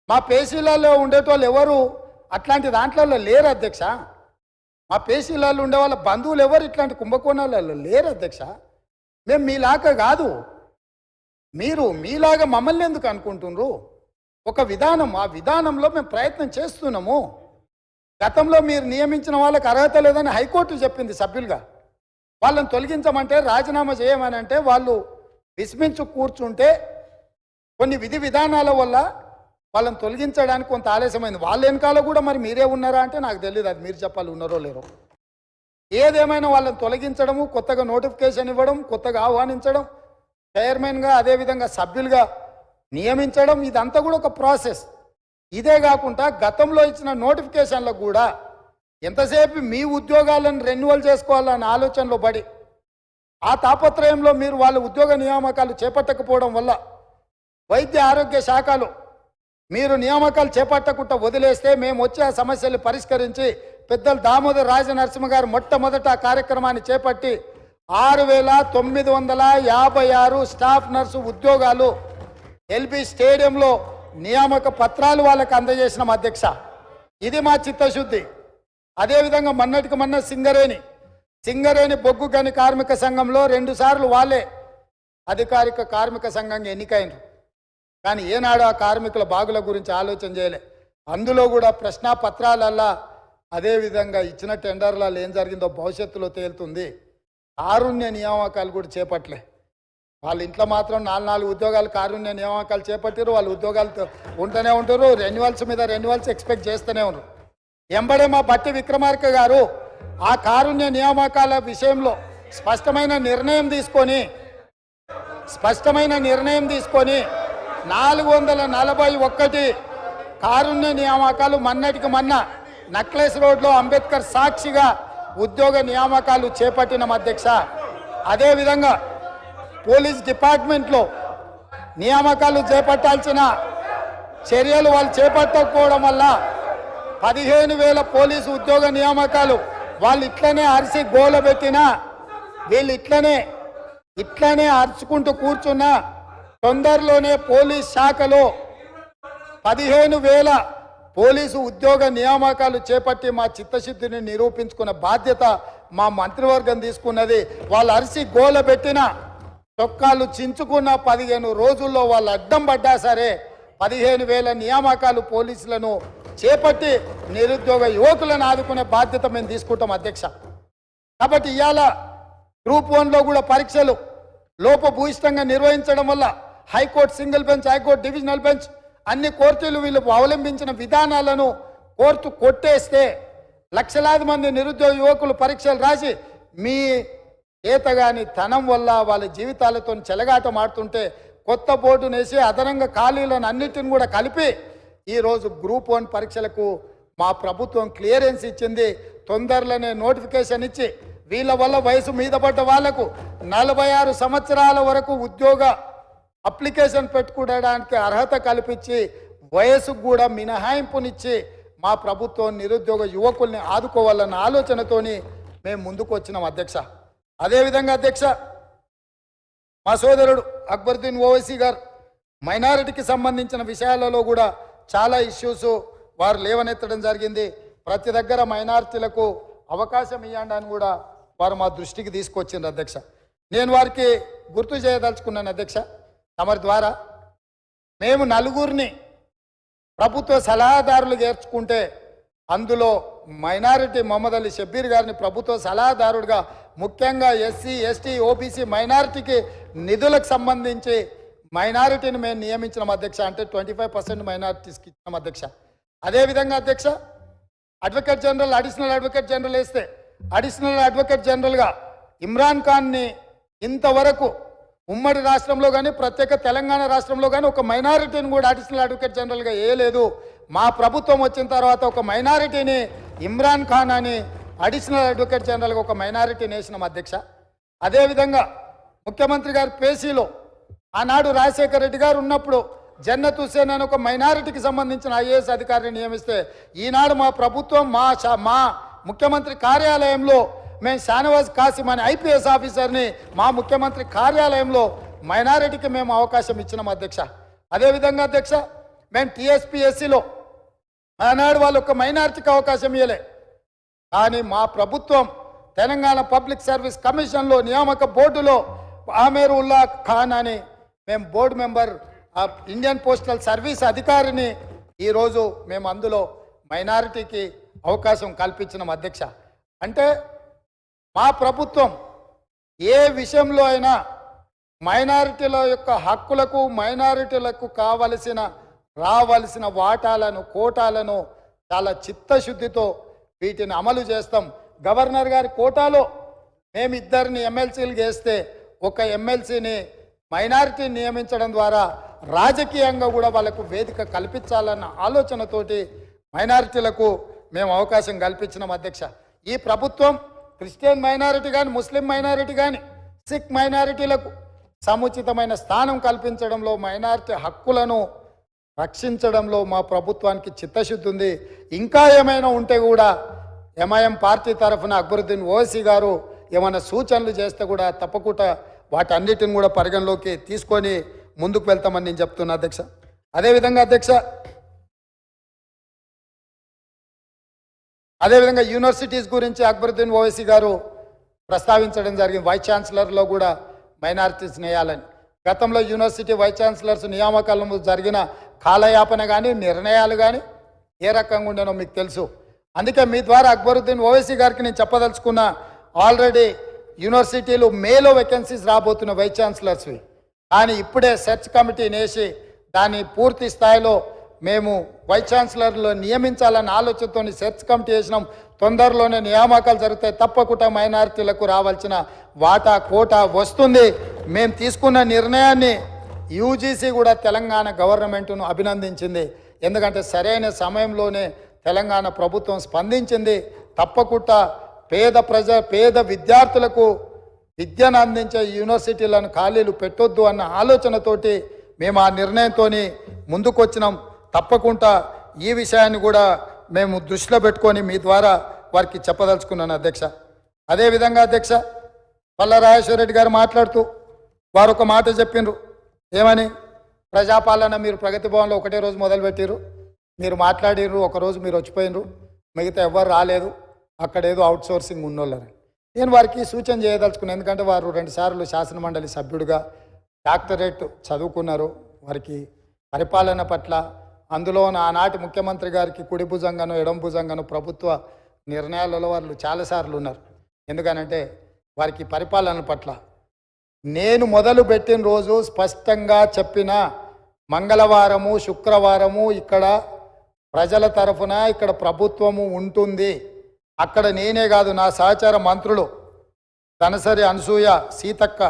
మా పేసీలలో ఉండేటోళ్ళు ఎవరు అట్లాంటి దాంట్లో లేరు అధ్యక్ష. మా పేసీలలో ఉండే వాళ్ళ బంధువులు ఎవరు ఇట్లాంటి కుంభకోణాలలో లేరు అధ్యక్ష. మేము మీలాగా కాదు, మీరు మీలాగా మమ్మల్ని ఎందుకు అనుకుంటున్నారు? ఒక విధానం, ఆ విధానంలో మేము ప్రయత్నం చేస్తున్నాము. గతంలో మీరు నియమించిన వాళ్ళకి అర్హత లేదని హైకోర్టు చెప్పింది సభ్యులుగా. వాళ్ళని తొలగించమంటే, రాజీనామా చేయమని అంటే వాళ్ళు విస్మించు కూర్చుంటే కొన్ని విధి విధానాల వల్ల వాళ్ళని తొలగించడానికి కొంత ఆలస్యమైంది. వాళ్ళ వెనకాల కూడా మరి మీరే ఉన్నారా అంటే నాకు తెలియదు, అది మీరు చెప్పాలి ఉన్నారో లేరో. ఏదేమైనా వాళ్ళని తొలగించడము, కొత్తగా నోటిఫికేషన్ ఇవ్వడం, కొత్తగా ఆహ్వానించడం, చైర్మన్గా అదేవిధంగా సభ్యులుగా నియమించడం, ఇదంతా కూడా ఒక ప్రాసెస్. ఇదే కాకుండా గతంలో ఇచ్చిన నోటిఫికేషన్లకు కూడా ఎంతసేపు మీ ఉద్యోగాలను రెన్యువల్ చేసుకోవాలన్న ఆలోచనలో పడి ఆ తాపత్రయంలో మీరు వాళ్ళ ఉద్యోగ నియామకాలు చేపట్టకపోవడం వల్ల వైద్య ఆరోగ్య శాఖలో మీరు నియామకాలు చేపట్టకుండా వదిలేస్తే మేము వచ్చి ఆ సమస్యలు పరిష్కరించి పెద్దలు దామోదర్ రాజనరసింహ గారు మొట్టమొదట ఆ కార్యక్రమాన్ని చేపట్టి 6,956 స్టాఫ్ నర్సు ఉద్యోగాలు ఎల్బీ స్టేడియంలో నియామక పత్రాలు వాళ్ళకి అందజేసినాం అధ్యక్ష. ఇది మా చిత్తశుద్ధి. అదేవిధంగా మొన్నటికి మొన్న సింగరేణి బొగ్గు గని కార్మిక సంఘంలో 2 సార్లు వాళ్ళే అధికారిక కార్మిక సంఘంగా ఎన్నికైనరు. కానీ ఏనాడు ఆ కార్మికుల బాగుల గురించి ఆలోచన చేయలే. అందులో కూడా ప్రశ్నాపత్రాలల్లా అదేవిధంగా ఇచ్చిన టెండర్లలో ఏం జరిగిందో భవిష్యత్తులో తేలుతుంది. కారుణ్య నియామకాలు కూడా చేపట్టలే. వాళ్ళ ఇంట్లో మాత్రం 4 ఉద్యోగాలు కారుణ్య నియామకాలు చేపట్టారు. వాళ్ళు ఉద్యోగాలు ఉంటూనే ఉంటారు, రెన్యువల్స్ మీద రెన్యువల్స్ ఎక్స్పెక్ట్ చేస్తూనే ఉన్నారు. ఎంబడే మా బట్టి విక్రమార్క గారు ఆ కారుణ్య నియామకాల విషయంలో స్పష్టమైన నిర్ణయం తీసుకొని 441 కారుణ్య నియామకాలు మొన్నటికి మొన్న నక్లెస్ రోడ్లో అంబేద్కర్ సాక్షిగా ఉద్యోగ నియామకాలు చేపట్టిన అధ్యక్ష. అదేవిధంగా పోలీస్ డిపార్ట్మెంట్లో నియామకాలు చేపట్టాల్సిన చర్యలు వాళ్ళు చేపట్టకపోవడం వల్ల 15,000 పోలీసు ఉద్యోగ నియామకాలు వాళ్ళు ఇట్లనే అరిసి గోలబెట్టినా, వీళ్ళు ఇట్లనే అరుచుకుంటూ కూర్చున్నా తొందరలోనే పోలీస్ శాఖలో 15,000 పోలీసు ఉద్యోగ నియామకాలు చేపట్టి మా చిత్తశుద్ధిని నిరూపించుకున్న బాధ్యత మా మంత్రివర్గం తీసుకున్నది. వాళ్ళు అరిసి గోలబెట్టిన చొక్కాలు చించుకున్న 15 రోజుల్లో వాళ్ళు అడ్డం పడ్డా సరే 15,000 నియామకాలు పోలీసులను చేపట్టి నిరుద్యోగ యువకులను ఆదుకునే బాధ్యత మేము తీసుకుంటాం అధ్యక్ష. కాబట్టి ఇవాళ గ్రూప్ 1లో కూడా పరీక్షలు లోపభూయిష్టంగా నిర్వహించడం వల్ల high court single bench, high court divisional bench అన్ని కోర్టులు వీళ్ళు అవలంబించిన విధానాలను కోర్టు కొట్టేస్తే లక్షలాది మంది నిరుద్యోగ యువకులు పరీక్షలు రాసి మీ చేతగాని తనం వల్ల వాళ్ళ జీవితాలతో చెలగాటం ఆడుతుంటే కొత్త బోర్డునేసి అదనంగా ఖాళీలను అన్నిటిని కూడా కలిపి ఈరోజు గ్రూప్ 1 పరీక్షలకు మా ప్రభుత్వం క్లియరెన్స్ ఇచ్చింది. తొందరలోనే నోటిఫికేషన్ ఇచ్చి వీళ్ళ వల్ల వయసు మీద పడ్డ వాళ్లకు 46 సంవత్సరాల వరకు ఉద్యోగ అప్లికేషన్ పెట్టుకోవడానికి అర్హత కల్పించి వయసుకు కూడా మినహాయింపునిచ్చి మా ప్రభుత్వం నిరుద్యోగ యువకుల్ని ఆదుకోవాలన్న ఆలోచనతోని మేము ముందుకు వచ్చినాం అధ్యక్ష. అదేవిధంగా అధ్యక్ష, మా సోదరుడు అక్బరుద్దీన్ ఓవైసీ గారు మైనారిటీకి సంబంధించిన విషయాలలో కూడా చాలా ఇష్యూస్ వారు లేవనెత్తడం జరిగింది. ప్రతి దగ్గర మైనారిటీలకు అవకాశం ఇవ్వండి అని కూడా వారు మా దృష్టికి తీసుకొచ్చిండ్రు అధ్యక్ష. నేను వారికి గుర్తు చేయదలుచుకున్నాను అధ్యక్ష, తమరి ద్వారా మేము 4 ప్రభుత్వ సలహాదారులు చేర్చుకుంటే అందులో మైనారిటీ మొహమ్మద్ అలీ షబ్బీర్ గారిని ప్రభుత్వ సలహాదారుడిగా ముఖ్యంగా ఎస్సీ, ఎస్టీ, ఓబీసీ మైనారిటీకి నిధులకు సంబంధించి మైనారిటీని మేము నియమించిన అధ్యక్ష. అంటే 25% మైనారిటీస్కి ఇచ్చిన అధ్యక్ష. అదేవిధంగా అధ్యక్ష, advocate general, additional advocate general వేస్తే అడిషనల్ అడ్వకేట్ జనరల్గా ఇమ్రాన్ ఖాన్ని ఇంతవరకు ఉమ్మడి రాష్ట్రంలో కానీ ప్రత్యేక తెలంగాణ రాష్ట్రంలో కానీ ఒక మైనారిటీని కూడా అడిషనల్ అడ్వకేట్ జనరల్గా వేయలేదు. మా ప్రభుత్వం వచ్చిన తర్వాత ఒక మైనారిటీని ఇమ్రాన్ ఖాన్ అని అడిషనల్ అడ్వకేట్ జనరల్గా ఒక మైనారిటీని వేసినాం అధ్యక్ష. అదేవిధంగా ముఖ్యమంత్రి గారి పేసీలో ఆనాడు రాజశేఖర రెడ్డి గారు ఉన్నప్పుడు జన్నత్ హుస్సేన్ అని ఒక మైనారిటీకి సంబంధించిన ఐఏఎస్ అధికారిని నియమిస్తే ఈనాడు మా ప్రభుత్వం మా ముఖ్యమంత్రి కార్యాలయంలో మేము షానవాజ్ కాసిం అనే ఐపీఎస్ ఆఫీసర్ని మా ముఖ్యమంత్రి కార్యాలయంలో మైనారిటీకి మేము అవకాశం ఇచ్చినాం అధ్యక్ష. అదేవిధంగా అధ్యక్ష, మేము టీఎస్పీఎస్సీలో ఆనాడు వాళ్ళు ఒక మైనారిటీకి అవకాశం ఇవ్వలే. కానీ మా ప్రభుత్వం తెలంగాణ పబ్లిక్ సర్వీస్ కమిషన్లో నియామక బోర్డులో ఆమేర్ ఉల్లా ఖాన్ అని మేము board member Indian postal service అధికారిని ఈరోజు మేము అందులో మైనారిటీకి అవకాశం కల్పించినాం అధ్యక్ష. అంటే మా ప్రభుత్వం ఏ విషయంలో అయినా మైనారిటీల యొక్క హక్కులకు మైనారిటీలకు రావలసిన వాటాలను కోటాలను చాలా చిత్తశుద్ధితో వీటిని అమలు చేస్తాం. గవర్నర్ గారి కోటాలో మేము ఇద్దరిని ఎమ్మెల్సీలు చేస్తే ఒక ఎమ్మెల్సీని మైనారిటీ నియమించడం ద్వారా రాజకీయంగా కూడా వాళ్ళకు వేదిక కల్పించాలన్న ఆలోచనతోటి మైనారిటీలకు మేము అవకాశం కల్పించినాం అధ్యక్ష. ఈ ప్రభుత్వం క్రిస్టియన్ మైనారిటీ కానీ ముస్లిం మైనారిటీ కానీ సిక్ మైనారిటీలకు సముచితమైన స్థానం కల్పించడంలో మైనారిటీ హక్కులను రక్షించడంలో మా ప్రభుత్వానికి చిత్తశుద్ధి ఉంది. ఇంకా ఏమైనా ఉంటే కూడా ఎంఐఎం పార్టీ తరఫున అక్బరుద్దీన్ ఓవైసీ గారు ఏమైనా సూచనలు చేస్తే కూడా తప్పకుండా వాటన్నిటిని కూడా పరిగణలోకి తీసుకొని ముందుకు వెళ్తామని నేను చెప్తున్నా అధ్యక్ష. అదేవిధంగా అధ్యక్ష, అదేవిధంగా యూనివర్సిటీస్ గురించి అక్బరుద్దీన్ ఓవైసీ గారు ప్రస్తావించడం జరిగింది. వైస్ ఛాన్సలర్లో కూడా మైనారిటీస్ వేయాలని. గతంలో యూనివర్సిటీ వైస్ ఛాన్సలర్స్ నియామకాలను జరిగిన కాలయాపన కానీ నిర్ణయాలు కానీ ఏ రకంగా ఉండేనో మీకు తెలుసు. అందుకే మీ ద్వారా అక్బరుద్దీన్ ఓవైసీ గారికి నేను చెప్పదలుచుకున్న, ఆల్రెడీ యూనివర్సిటీలు మేలో వేకెన్సీస్ రాబోతున్న వైస్ ఛాన్సలర్స్వి, కానీ ఇప్పుడే సెర్చ్ కమిటీని వేసి దాన్ని పూర్తి స్థాయిలో మేము వైస్ ఛాన్సలర్లో నియమించాలన్న ఆలోచనతో సెర్చ్ కమిటీ వేసినాం. తొందరలోనే నియామకాలు జరుగుతాయి. తప్పకుండా మైనారిటీలకు రావాల్సిన వాటా కోటా వస్తుంది. మేము తీసుకున్న నిర్ణయాన్ని యూజీసీ కూడా తెలంగాణ గవర్నమెంట్ను అభినందించింది. ఎందుకంటే సరైన సమయంలోనే తెలంగాణ ప్రభుత్వం స్పందించింది. తప్పకుండా పేద విద్యార్థులకు విద్యను అందించే యూనివర్సిటీలను ఖాళీలు పెట్టొద్దు అన్న ఆలోచనతోటి మేము ఆ నిర్ణయంతో ముందుకు వచ్చినాం. తప్పకుండా ఈ విషయాన్ని కూడా మేము దృష్టిలో పెట్టుకొని మీ ద్వారా వారికి చెప్పదలుచుకున్నాను అధ్యక్ష. అదేవిధంగా అధ్యక్ష, పల్లా రాజేశ్వర రెడ్డి గారు మాట్లాడుతూ వారు ఒక మాట చెప్పిండ్రు. ఏమని? ప్రజాపాలన మీరు ప్రగతి భవన్లో ఒకటే రోజు మొదలుపెట్టిరు, మీరు మాట్లాడిర్రు, ఒకరోజు మీరు వచ్చిపోయినరు, మిగతా ఎవ్వరు రాలేదు, అక్కడేదో అవుట్సోర్సింగ్ ఉన్నోళ్ళని. నేను వారికి సూచన చేయదలుచుకున్నాను. ఎందుకంటే వారు 2 సార్లు శాసనమండలి సభ్యుడిగా డాక్టరేట్ చదువుకున్నారు. వారికి పరిపాలన పట్ల, అందులో ఆనాటి ముఖ్యమంత్రి గారికి కుడి భుజంగాను ఎడం భుజంగాను ప్రభుత్వ నిర్ణయాలలో వాళ్ళు చాలాసార్లు ఉన్నారు. ఎందుకనంటే వారికి పరిపాలన పట్ల నేను మొదలు పెట్టిన రోజు స్పష్టంగా చెప్పిన, మంగళవారము శుక్రవారము ఇక్కడ ప్రజల తరఫున ఇక్కడ ప్రభుత్వము ఉంటుంది. అక్కడ నేనే కాదు, నా సహచార మంత్రులు ధనసరి అనసూయ, సీతక్క,